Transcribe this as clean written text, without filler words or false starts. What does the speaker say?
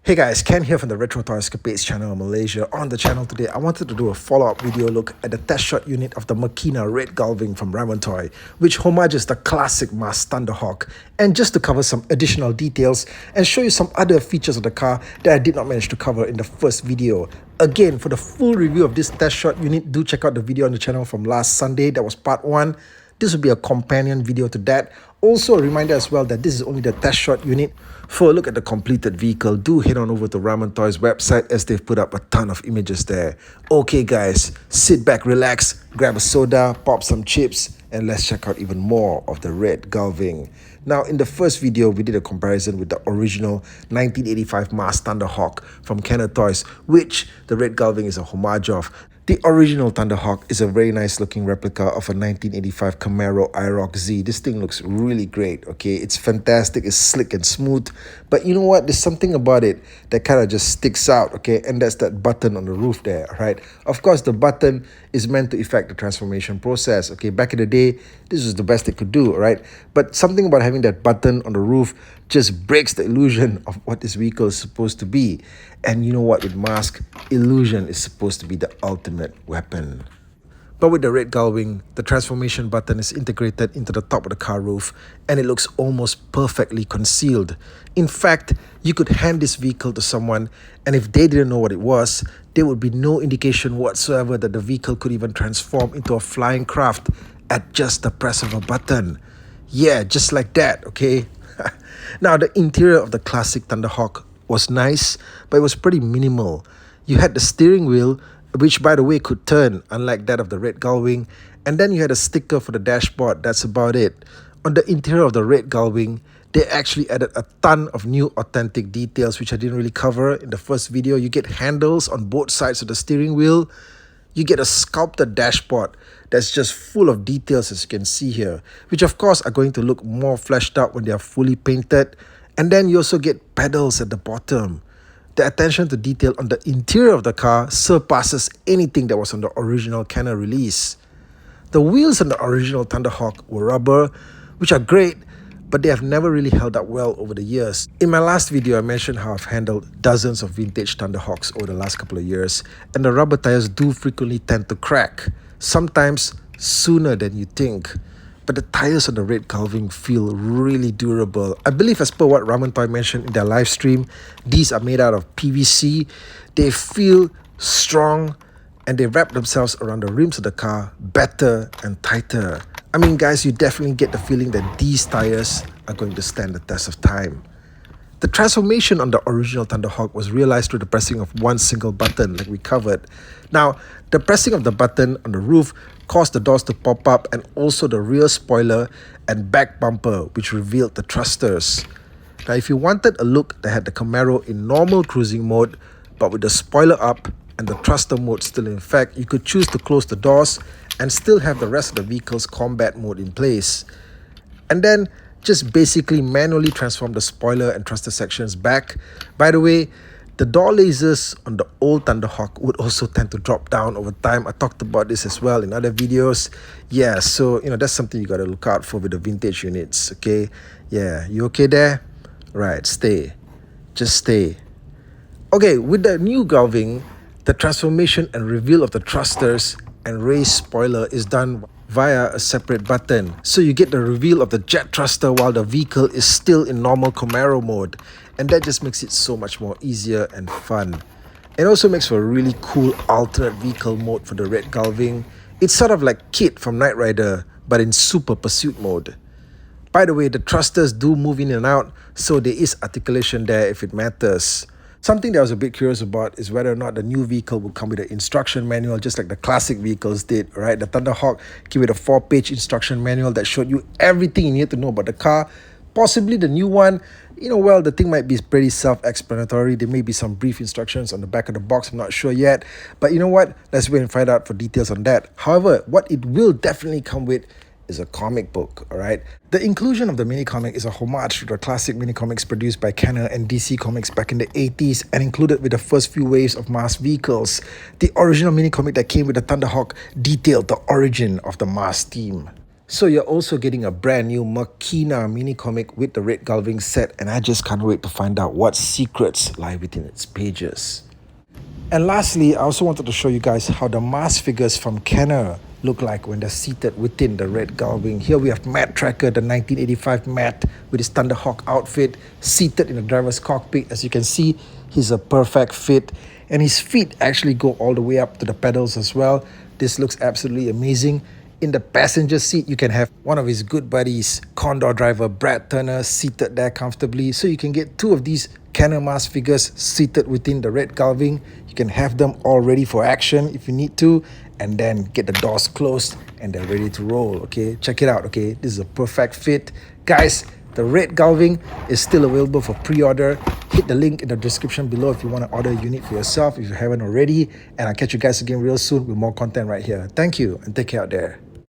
Hey guys, Ken here from the Retro Toy Escapades channel in Malaysia. On the channel today, I wanted to do a follow-up video look at the test shot unit of the MAKINA Red Gullwing from Ramen Toy, which homages the classic Mars Thunderhawk. And just to cover some additional details and show you some other features of the car that I did not manage to cover in the first video. Again, for the full review of this test shot unit, do check out the video on the channel from last Sunday. That was part 1. This will be a companion video to that. Also, a reminder as well that this is only the test shot unit. For a look at the completed vehicle, do head on over to Ramen Toy's website as they've put up a ton of images there. Okay guys, sit back, relax, grab a soda, pop some chips, and let's check out even more of the Red Gullwing. Now, in the first video, we did a comparison with the original 1985 Mars Thunderhawk from Camaro Toys, which the Red Gullwing is a homage of. The original Thunderhawk is a very nice looking replica of a 1985 Camaro IROC Z. This thing looks really great, okay? It's fantastic, it's slick and smooth. But you know what? There's something about it that kind of just sticks out, okay? And that's that button on the roof there, right? Of course, the button is meant to effect the transformation process, okay? Back in the day, this was the best it could do, right? But something about having that button on the roof just breaks the illusion of what this vehicle is supposed to be. And you know what? With Mask, illusion is supposed to be the ultimate weapon. But with the Red Gullwing, the transformation button is integrated into the top of the car roof and it looks almost perfectly concealed. In fact, you could hand this vehicle to someone and if they didn't know what it was, there would be no indication whatsoever that the vehicle could even transform into a flying craft at just the press of a button. Yeah, just like that, okay? Now, the interior of the classic Thunderhawk was nice, but it was pretty minimal. You had the steering wheel, which by the way could turn, unlike that of the Red Gullwing, and then you had a sticker for the dashboard. That's about it. On the interior of the Red Gullwing, they actually added a ton of new authentic details, which I didn't really cover in the first video. You get handles on both sides of the steering wheel. You get a sculpted dashboard that's just full of details, as you can see here, which of course are going to look more fleshed out when they are fully painted. And then you also get pedals at the bottom. The attention to detail on the interior of the car surpasses anything that was on the original Camaro release. The wheels on the original Thunderhawk were rubber, which are great, but they have never really held up well over the years. In my last video, I mentioned how I've handled dozens of vintage Thunderhawks over the last couple of years, and the rubber tires do frequently tend to crack, sometimes sooner than you think. But the tires on the Red Gullwing feel really durable. I believe as per what Ramen Toy mentioned in their live stream, these are made out of PVC. They feel strong and they wrap themselves around the rims of the car better and tighter. I mean guys, you definitely get the feeling that these tires are going to stand the test of time. The transformation on the original Thunderhawk was realized through the pressing of one single button like we covered. Now, the pressing of the button on the roof caused the doors to pop up and also the rear spoiler and back bumper, which revealed the thrusters. Now, if you wanted a look that had the Camaro in normal cruising mode but with the spoiler up and the thruster mode still in effect, you could choose to close the doors and still have the rest of the vehicle's combat mode in place. And then just basically manually transform the spoiler and thruster sections back. By the way, the door lasers on the old Thunderhawk would also tend to drop down over time. I talked about this as well in other videos. Yeah, so that's something you got to look out for with the vintage units, okay? Yeah, you okay there? Right, stay. Just stay. Okay, with the new Gullwing, the transformation and reveal of the thrusters and raised spoiler is done via a separate button. So you get the reveal of the jet thruster while the vehicle is still in normal Camaro mode. And that just makes it so much more easier and fun. It also makes for a really cool alternate vehicle mode for the Red Gullwing. It's sort of like Kit from Knight Rider, but in super pursuit mode. By the way, the thrusters do move in and out, so there is articulation there if it matters. Something that I was a bit curious about is whether or not the new vehicle will come with an instruction manual just like the classic vehicles did, right? The Thunderhawk came with a 4-page instruction manual that showed you everything you need to know about the car. Possibly the new one, well, the thing might be pretty self-explanatory. There may be some brief instructions on the back of the box, I'm not sure yet. But you know what? Let's wait and find out for details on that. However, what it will definitely come with is a comic book, alright? The inclusion of the mini-comic is a homage to the classic mini-comics produced by Camaro and DC Comics back in the 80s and included with the first few waves of Mars vehicles. The original mini-comic that came with the Thunderhawk detailed the origin of the Mars team. So you're also getting a brand new MAKINA mini comic with the red Gullwing set, and I just can't wait to find out what secrets lie within its pages. And lastly, I also wanted to show you guys how the mask figures from Kenner look like when they're seated within the red Gullwing. Here we have Matt Tracker, the 1985 Matt with his Thunderhawk outfit, seated in the driver's cockpit. As you can see, he's a perfect fit, and his feet actually go all the way up to the pedals as well. This looks absolutely amazing. In the passenger seat, you can have one of his good buddies, Condor driver Brad Turner, seated there comfortably. So you can get two of these Kenner mask figures seated within the red Gullwing. You can have them all ready for action if you need to, and then get the doors closed and they're ready to roll. Okay, check it out. Okay, this is a perfect fit. Guys, the red Gullwing is still available for pre-order. Hit the link in the description below if you want to order a unit for yourself if you haven't already. And I'll catch you guys again real soon with more content right here. Thank you and take care out there.